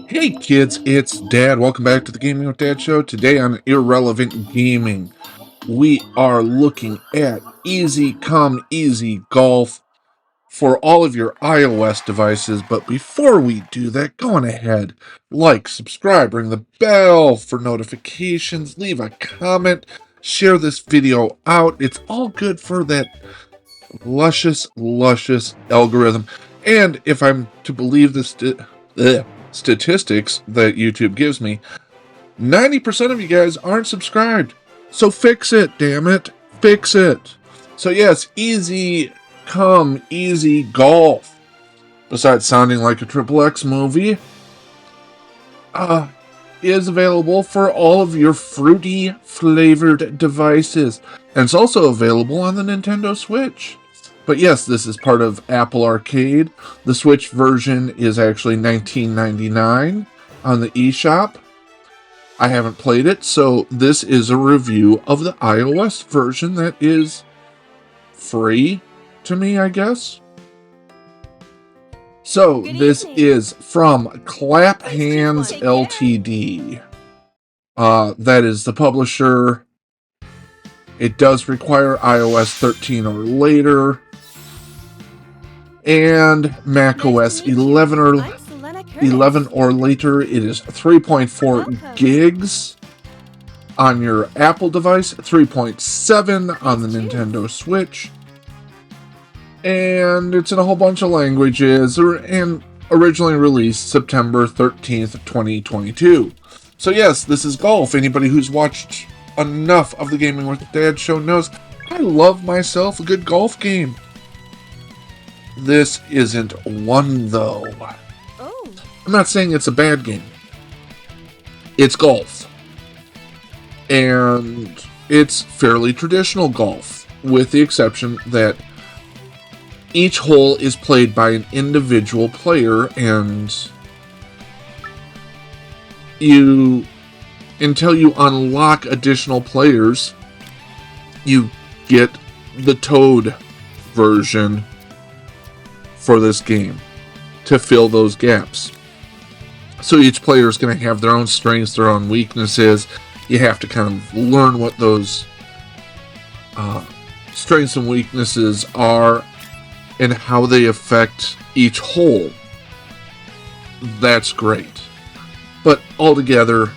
Hey kids, it's Dad. Welcome back to the Gaming with Dad show. Today on Irrelevant Gaming, we are looking at Easy Come Easy Golf for all of your iOS devices. But before we do that, go on ahead, like, subscribe, ring the bell for notifications, leave a comment, share this video out. It's all good for that luscious algorithm. And if I'm to believe the statistics that YouTube gives me, 90% of you guys aren't subscribed. So fix it, damn it. Fix it. So yes, easy come, easy golf. Besides sounding like a Triple X movie, is available for all of your fruity flavored devices. And it's also available on the Nintendo Switch. But yes, this is part of Apple Arcade. The Switch version is actually $19.99 on the eShop. I haven't played it, so this is a review of the iOS version that is free to me, I guess. So this is from Clap Hands Ltd. That is the publisher. It does require iOS 13 or later, and macOS 11 or later. It is 3.4 gigs on your Apple device, 3.7 on the Nintendo Switch, and it's in a whole bunch of languages, and originally released September 13th, 2022. So yes, this is golf. Anybody who's watched enough of the Gaming with Dad show knows I love myself a good golf game. This isn't one, though. Oh. I'm not saying it's a bad game. It's golf. And it's fairly traditional golf, with the exception that each hole is played by an individual player, and until you unlock additional players, you get the Toad version for this game to fill those gaps. So each player is going to have their own strengths, their own weaknesses. You have to kind of learn what those strengths and weaknesses are and how they affect each hole. That's great. But altogether,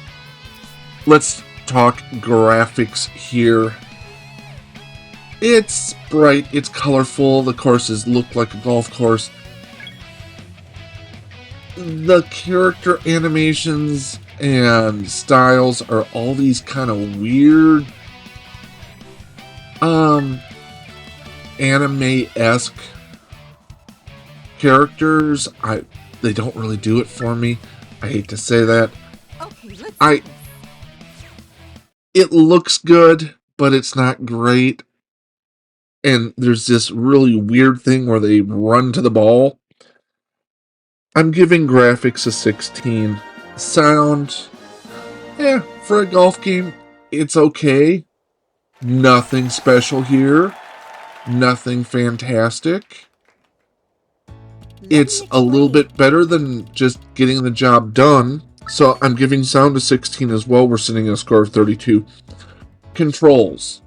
let's talk graphics here. It's bright, it's colorful, the courses look like a golf course. The character animations and styles are all these kind of weird, anime-esque characters. They don't really do it for me. I hate to say that. Okay, It looks good, but it's not great. And there's this really weird thing where they run to the ball. I'm giving graphics a 16. Sound, for a golf game, it's okay. Nothing special here. Nothing fantastic. It's a little bit better than just getting the job done. So I'm giving sound a 16 as well. We're sitting at a score of 32. Controls.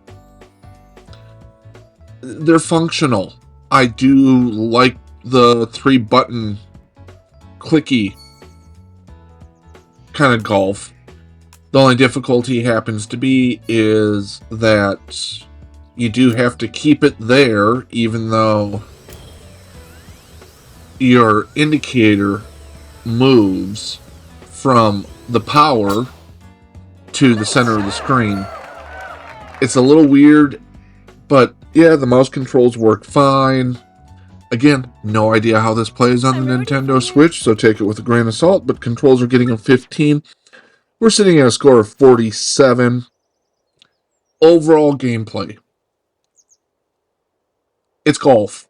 They're functional. I do like the 3-button clicky kind of golf. The only difficulty happens to be is that you do have to keep it there, even though your indicator moves from the power to the center of the screen. It's a little weird, but yeah, the mouse controls work fine. Again, no idea how this plays on the Nintendo Switch, so take it with a grain of salt, but controls are getting a 15. We're sitting at a score of 47. Overall gameplay. It's golf.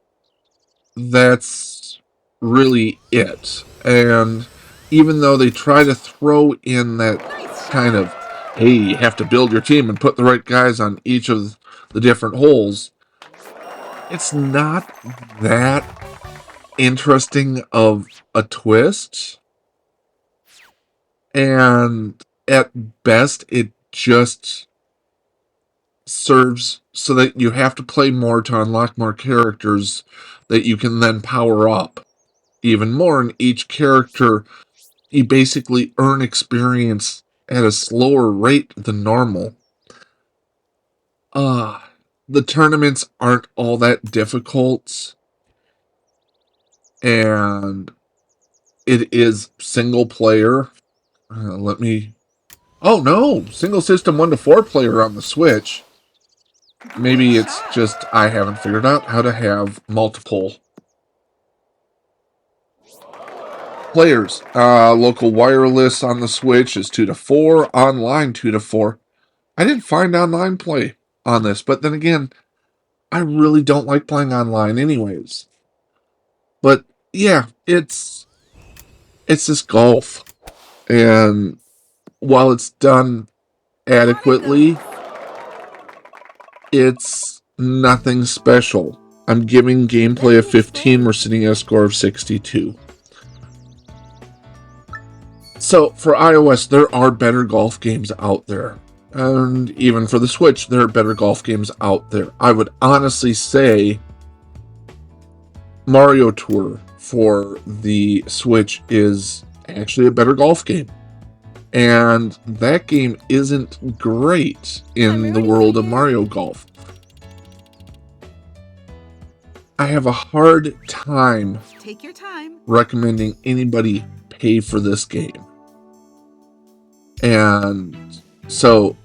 That's really it. And even though they try to throw in that kind of, hey, you have to build your team and put the right guys on each of the different holes, it's not that interesting of a twist. And at best, it just serves so that you have to play more to unlock more characters that you can then power up even more. And each character, you basically earn experience at a slower rate than normal. The tournaments aren't all that difficult, and it is single player. Let me. Oh no, single system 1 to 4 player on the Switch. Maybe it's just I haven't figured out how to have multiple players. Local wireless on the Switch is 2 to 4. Online 2 to 4. I didn't find online play on this, but then again, I really don't like playing online anyways. But yeah, it's this golf, and while it's done adequately, it's nothing special. I'm giving gameplay a 15. We're sitting at a score of 62. So for iOS, there are better golf games out there. And even for the Switch, there are better golf games out there. I would honestly say Mario Tour for the Switch is actually a better golf game. And that game isn't great in the world of Mario Golf. I have a hard time Take your time. recommending anybody pay for this game. And so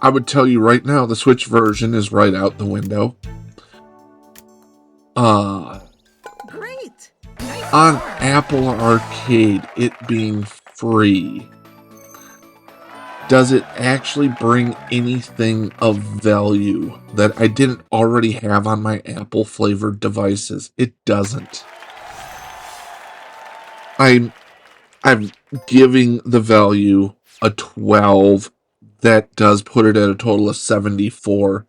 I would tell you right now, the Switch version is right out the window. Great. Nice On score. Apple Arcade, it being free, does it actually bring anything of value that I didn't already have on my Apple flavored devices? It doesn't. I'm giving the value a 12. That does put it at a total of 74.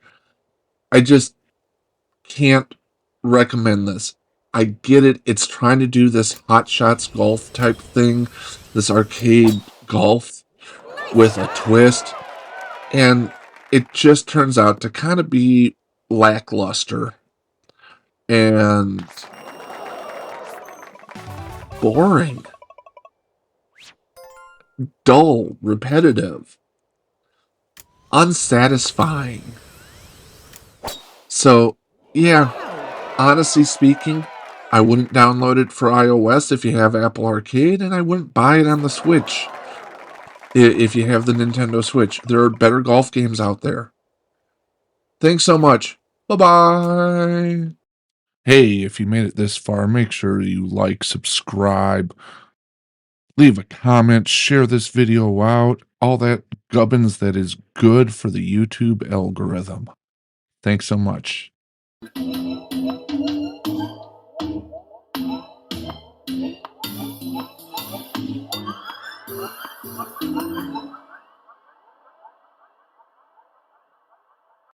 I just can't recommend this. I get it. It's trying to do this Hot Shots golf type thing, this arcade golf with a twist, and it just turns out to kind of be lackluster and boring, dull, repetitive, unsatisfying. So, yeah, honestly speaking, I wouldn't download it for iOS if you have Apple Arcade, and I wouldn't buy it on the Switch if you have the Nintendo Switch. There are better golf games out there. Thanks so much. Bye-bye. Hey, if you made it this far, make sure you like, subscribe, leave a comment, share this video out, all that gubbins that is good for the YouTube algorithm. Thanks so much.